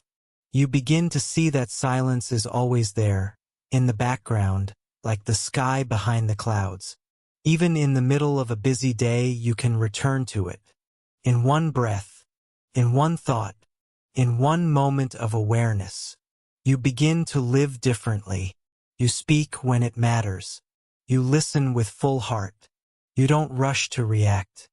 You begin to see that silence is always there, in the background, like the sky behind the clouds. Even in the middle of a busy day, you can return to it. In one breath, in one thought, in one moment of awareness, you begin to live differently. You speak when it matters. You listen with full heart. You don't rush to react.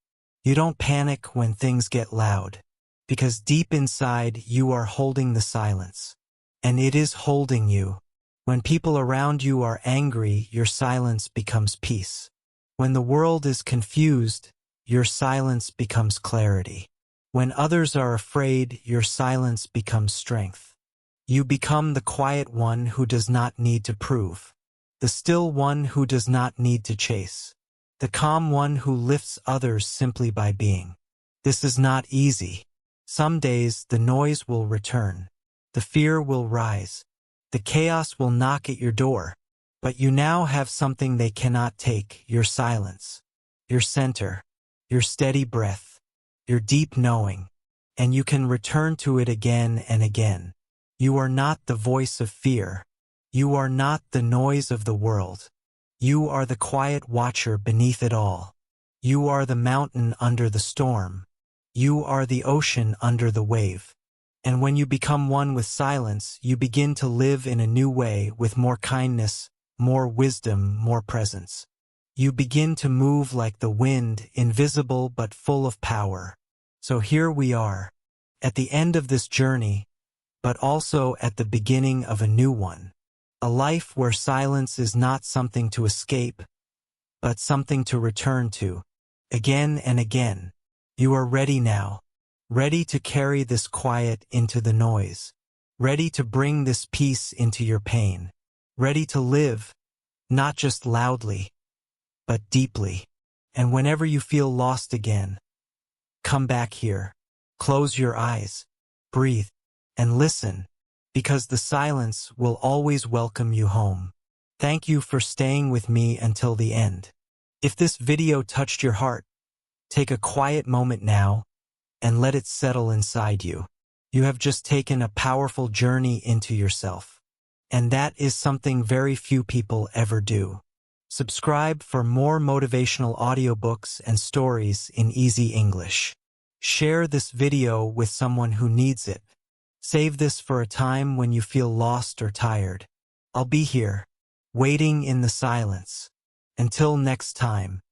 You don't panic when things get loud. Because deep inside, you are holding the silence. And it is holding you. When people around you are angry, your silence becomes peace. When the world is confused, your silence becomes clarity. When others are afraid, your silence becomes strength. You become the quiet one who does not need to prove. The still one who does not need to chase. The calm one who lifts others simply by being. This is not easy. Some days the noise will return. The fear will rise. The chaos will knock at your door. But you now have something they cannot take: your silence, your center, your steady breath, your deep knowing. And you can return to it again and again. You are not the voice of fear. You are not the noise of the world. You are the quiet watcher beneath it all. You are the mountain under the storm. You are the ocean under the wave. And when you become one with silence, you begin to live in a new way, with more kindness, more wisdom, more presence. You begin to move like the wind, invisible but full of power. So here we are, at the end of this journey, but also at the beginning of a new one. A life where silence is not something to escape, but something to return to, again and again. You are ready now, ready to carry this quiet into the noise, ready to bring this peace into your pain, ready to live, not just loudly, but deeply. And whenever you feel lost again, come back here, close your eyes, breathe, and listen, because the silence will always welcome you home. Thank you for staying with me until the end. If this video touched your heart, take a quiet moment now and let it settle inside you. You have just taken a powerful journey into yourself. And that is something very few people ever do. Subscribe for more motivational audiobooks and stories in easy English. Share this video with someone who needs it. Save this for a time when you feel lost or tired. I'll be here, waiting in the silence. Until next time.